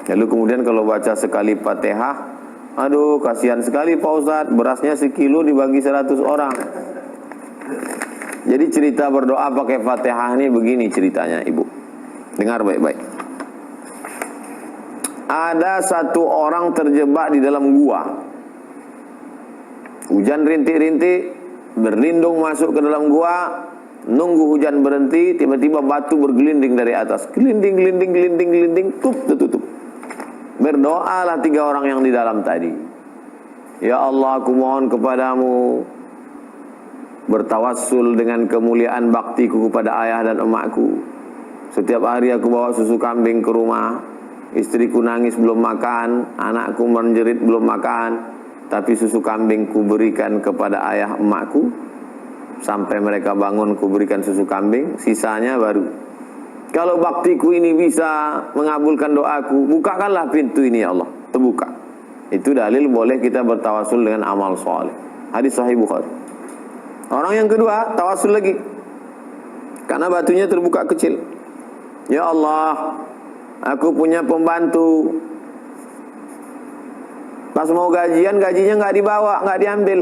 Lalu kemudian kalau baca sekali Fatihah, aduh kasihan sekali Pak Ustadz, berasnya sekilo dibagi 100 orang. Jadi cerita berdoa pakai Fatihah ini begini ceritanya Ibu. Dengar baik-baik. Ada satu orang terjebak di dalam gua. Hujan rintik-rintik, berlindung masuk ke dalam gua, nunggu hujan berhenti, tiba-tiba batu bergelinding dari atas. Gelinding, gelinding, gelinding, gelinding, tertutup. Berdoalah 3 orang yang di dalam tadi. Ya Allah, aku mohon kepadamu, bertawassul dengan kemuliaan baktiku kepada ayah dan emakku. Setiap hari aku bawa susu kambing ke rumah, istriku nangis belum makan, anakku menjerit belum makan, tapi susu kambing ku berikan kepada ayah emakku, sampai mereka bangun ku berikan susu kambing, sisanya baru. Kalau baktiku ini bisa mengabulkan doaku, bukakanlah pintu ini ya Allah, terbuka. Itu dalil boleh kita bertawasul dengan amal soleh. Hadis Sahih Bukhari. Orang yang kedua, tawasul lagi. Karena batunya terbuka kecil. Ya Allah, aku punya pembantu. Pas mau gajian, gajinya nggak dibawa, nggak diambil.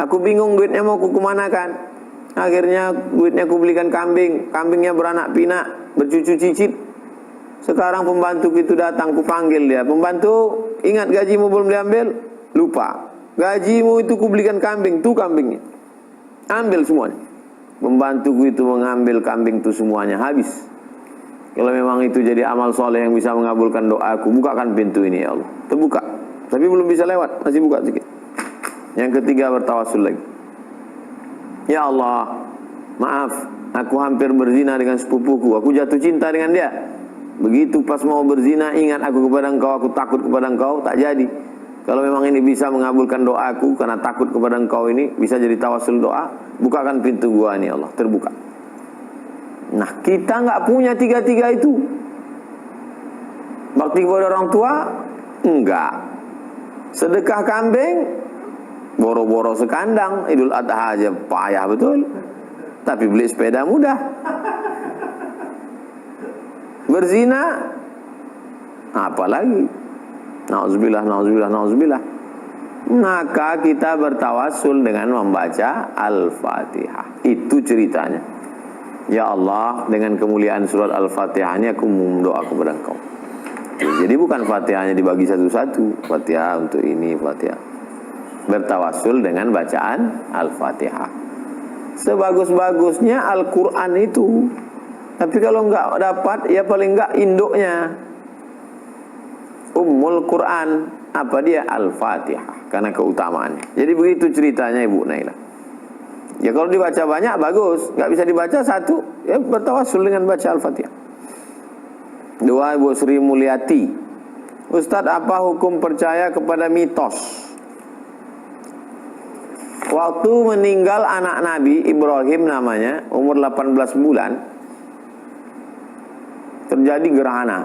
Aku bingung duitnya mau aku kemanakan. Akhirnya duitnya aku belikan kambing. Kambingnya beranak pinak, bercucu cicit. Sekarang pembantu itu datang, ku panggil dia. Pembantu, ingat gajimu belum diambil? Lupa. Gajimu itu ku belikan kambing, tuh kambingnya. Ambil semuanya. Pembantuku itu mengambil kambing itu semuanya, habis. Kalau memang itu jadi amal soleh yang bisa mengabulkan doaku, bukakan pintu ini ya Allah. Terbuka. Tapi belum bisa lewat, masih buka sedikit. Yang ketiga bertawasul lagi. Ya Allah, maaf, aku hampir berzina dengan sepupuku. Aku jatuh cinta dengan dia. Begitu pas mau berzina, ingat aku kepada engkau, aku takut kepada engkau, tak jadi. Kalau memang ini bisa mengabulkan doaku, karena takut kepada engkau ini, bisa jadi tawasul doa, bukakan pintu gua ini Allah, terbuka. Nah, kita nggak punya tiga-tiga itu. Bakti kepada orang tua? Enggak. Sedekah kambing? Boro-boro sekandang. Idul Adha aja payah betul. Tapi beli sepeda mudah. Berzina? Apalagi? Nauzubillah, nauzubillah, nauzubillah. Maka kita bertawasul dengan membaca Al-Fatihah. Itu ceritanya. Ya Allah, dengan kemuliaan surat Al-Fatihah ini aku mendoa kepada engkau. Jadi bukan Fatihahnya dibagi satu-satu. Fatihah untuk ini, Fatihah. Bertawasul dengan bacaan Al-Fatihah. Sebagus-bagusnya Al-Quran itu. Tapi kalau enggak dapat, ya paling enggak induknya. Ummul Quran. Apa dia? Al-Fatihah. Karena keutamaannya. Jadi begitu ceritanya Ibu Naila. Ya kalau dibaca banyak bagus, nggak bisa dibaca satu, ya bertawasul dengan baca Al-Fatihah. Dua, Ibu Sri Mulyati. Ustadz, apa hukum percaya kepada mitos? Waktu meninggal anak Nabi Ibrahim namanya, umur 18 bulan, terjadi gerhana.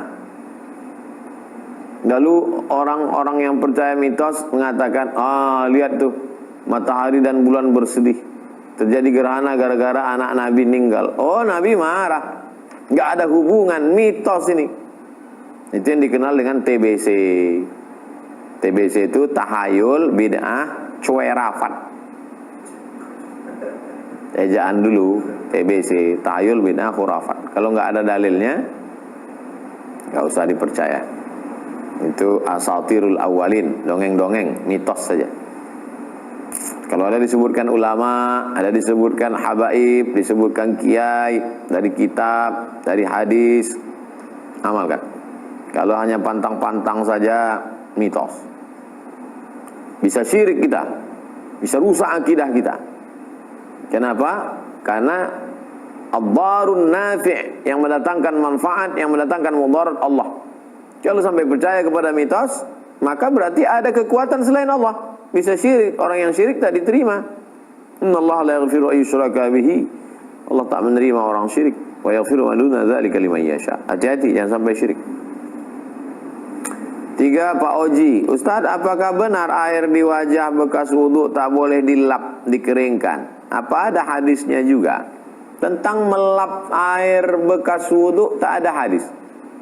Lalu orang-orang yang percaya mitos mengatakan, lihat tuh, matahari dan bulan bersedih. Terjadi gerhana gara-gara anak Nabi meninggal. Oh, Nabi marah. Nggak ada hubungan, mitos ini. Itu yang dikenal dengan TBC. TBC itu tahayul bid'ah cuerafat. Ejaan dulu TBC, tahayul bid'ah khurafat. Kalau nggak ada dalilnya, nggak usah dipercaya. Itu asatirul awalin, dongeng-dongeng, mitos saja. Kalau ada disebutkan ulama, ada disebutkan habaib, disebutkan kiai, dari kitab, dari hadis, amalkan. Kalau hanya pantang-pantang saja, mitos. Bisa syirik kita, bisa rusak akidah kita. Kenapa? Karena ad-darun nafi' yang mendatangkan manfaat, yang mendatangkan mudarat Allah. Kalau sampai percaya kepada mitos, maka berarti ada kekuatan selain Allah. Bisa syirik, orang yang syirik tak diterima. Innallaha la yaghfiru ay yushraka bihi. Allah tak menerima orang syirik. Wa yaghfiru ma duna dzalika liman yasha. Hati-hati jangan sampai syirik. 3, Pak Oji. Ustaz, apakah benar air di wajah bekas wudu tak boleh dilap, dikeringkan? Apa ada hadisnya juga? Tentang melap air bekas wudu tak ada hadis.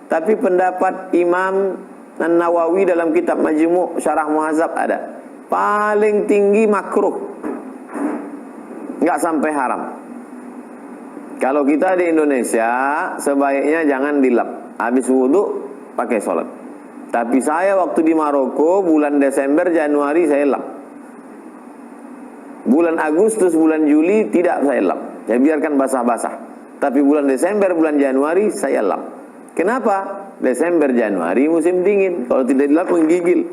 Tapi pendapat Imam An-Nawawi dalam kitab Majmu' Syarah Muhadzab ada. Paling tinggi makruh, nggak sampai haram. Kalau kita di Indonesia sebaiknya jangan dilap, habis wudhu pakai sholat. Tapi saya waktu di Maroko bulan Desember Januari saya lap. Bulan Agustus bulan Juli tidak saya lap, saya biarkan basah-basah. Tapi bulan Desember bulan Januari saya lap. Kenapa? Desember Januari musim dingin, kalau tidak dilap menggigil.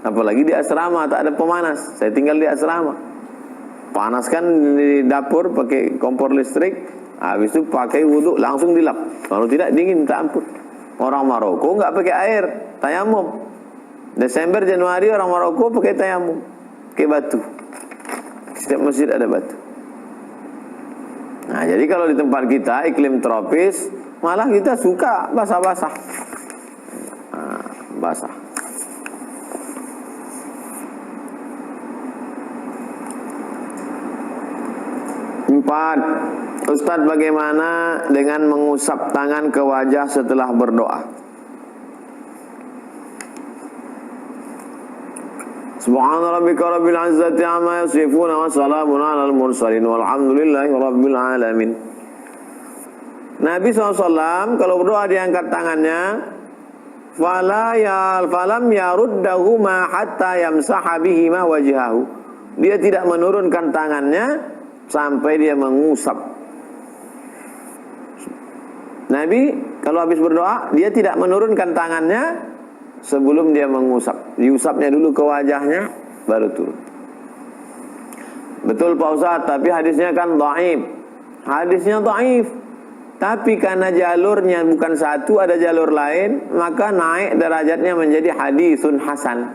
Apalagi di asrama tak ada pemanas. Saya tinggal di asrama. Panaskan di dapur pakai kompor listrik, habis itu pakai wudhu langsung dilap. Kalau tidak dingin tak ampun. Orang Maroko nggak pakai air, tayamum. Desember Januari orang Maroko pakai tayamum, pakai batu. Setiap masjid ada batu. Nah, jadi kalau di tempat kita iklim tropis, malah kita suka basah-basah. Nah, basah. 4. Ustaz, bagaimana dengan mengusap tangan ke wajah setelah berdoa? Subhana rabbika rabbil izzati amma yasifun wa salamun alal mursalin walhamdulillahi rabbil alamin. Nabi SAW kalau berdoa diangkat tangannya, falam yaruddahu ma hatta yamsaha bihi ma wajhahu. Dia tidak menurunkan tangannya sampai dia mengusap. Nabi kalau habis berdoa dia tidak menurunkan tangannya sebelum dia mengusap. Diusapnya dulu ke wajahnya baru turun. Betul Pak Ustaz, tapi hadisnya kan dhaif. Hadisnya dhaif. Tapi karena jalurnya bukan satu, ada jalur lain, maka naik derajatnya menjadi hadisun hasan.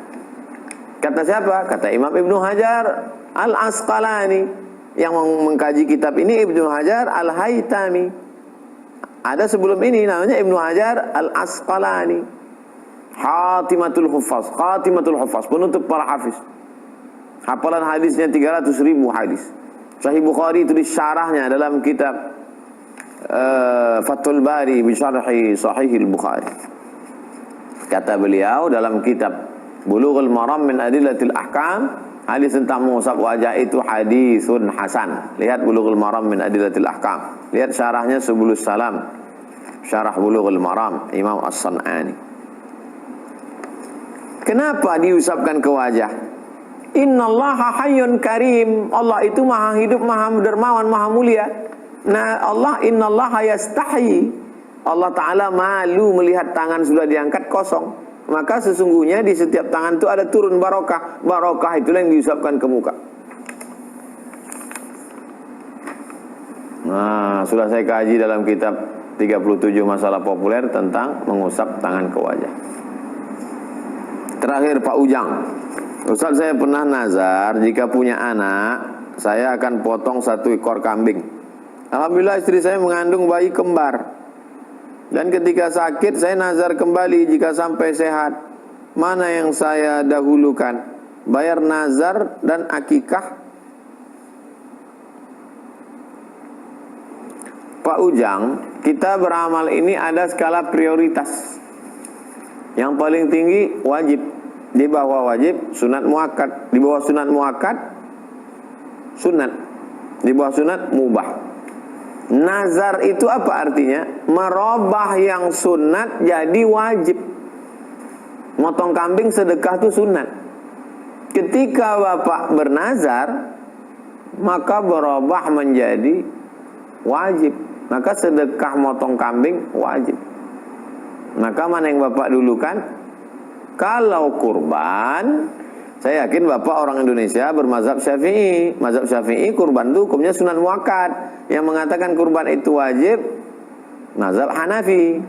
Kata siapa? Kata Imam Ibnu Hajar Al-Asqalani. Yang mengkaji kitab ini Ibnu Hajar Al-Haytami. Ada sebelum ini namanya Ibnu Hajar Al-Asqalani. Khatimatul Huffaz, penutup para hafiz. Hafalan hadisnya 300.000 hadis. Sahih Bukhari itu disyarahnya dalam kitab Fathul Bari bi syarhi Sahihil Bukhari. Kata beliau dalam kitab Bulughul Maram min Adillatil Ahkam, hadis tentang mengusap wajah itu hadisun hasan. Lihat Bulughul Maram min Adillatil Ahkam. Lihat syarahnya Subulus Salam, syarah Bulughul Maram Imam As-San'ani. Kenapa diusapkan ke wajah? Innallaha hayyun karim. Allah itu maha hidup, maha dermawan, maha mulia. Nah, Allah innallaha yastahi. Allah Ta'ala malu melihat tangan sudah diangkat kosong. Maka sesungguhnya di setiap tangan itu ada turun barokah. Barokah itulah yang diusapkan ke muka. Nah, sudah saya kaji dalam kitab 37 masalah populer tentang mengusap tangan ke wajah. Terakhir Pak Ujang. Ustaz, saya pernah nazar jika punya anak, saya akan potong 1 ekor kambing. Alhamdulillah istri saya mengandung bayi kembar. Dan ketika sakit saya nazar kembali jika sampai sehat. Mana yang saya dahulukan? Bayar nazar dan akikah? Pak Ujang, kita beramal ini ada skala prioritas. Yang paling tinggi wajib, di bawah wajib sunat muakkad, di bawah sunat muakkad sunat, di bawah sunat mubah. Nazar itu apa artinya? Merubah yang sunat jadi wajib. Motong kambing sedekah itu sunat. Ketika bapak bernazar, maka berubah menjadi wajib. Maka sedekah motong kambing wajib. Maka mana yang bapak dulukan? Kalau kurban, saya yakin bapak orang Indonesia bermazhab Syafi'i. Mazhab Syafi'i kurban itu hukumnya sunat muakkad. Yang mengatakan kurban itu wajib mazhab Hanafi.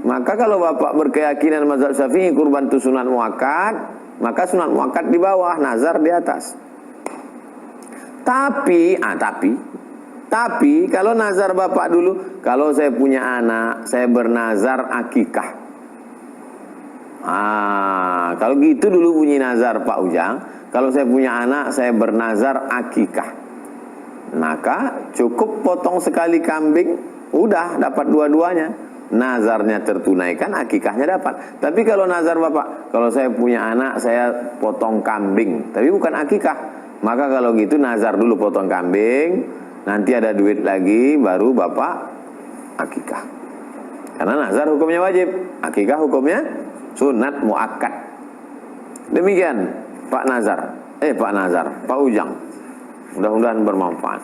Maka kalau bapak berkeyakinan mazhab Syafi'i kurban itu sunat muakkad, maka sunat muakkad di bawah, nazar di atas. Tapi kalau nazar bapak dulu, kalau saya punya anak, saya bernazar akikah. Kalau gitu dulu bunyi nazar Pak Ujang. Kalau saya punya anak, saya bernazar akikah. Maka cukup potong sekali kambing, udah dapat dua-duanya. nazarnya tertunaikan, akikahnya dapat. Tapi kalau nazar bapak, kalau saya punya anak, saya potong kambing, tapi bukan akikah, maka kalau gitu nazar dulu potong kambing, nanti ada duit lagi, baru bapak akikah. Karena nazar hukumnya wajib, akikah hukumnya sunat muakkad. Demikian Pak Nazar, Pak Ujang. Mudah-mudahan bermanfaat.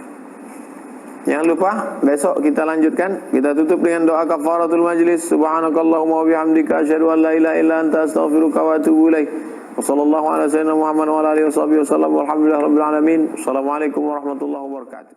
Jangan lupa besok kita lanjutkan. Kita tutup dengan doa kafaratul majlis. Subhanakallahumma wa bihamdika asyhadu an la ilaha illa anta astaghfiruka wa atubu ilaik. Wassallallahu ala sayyidina Muhammad wa ala alihi washabihi wasallam. Walhamdulillahirabbil alamin. Assalamualaikum warahmatullahi wabarakatuh.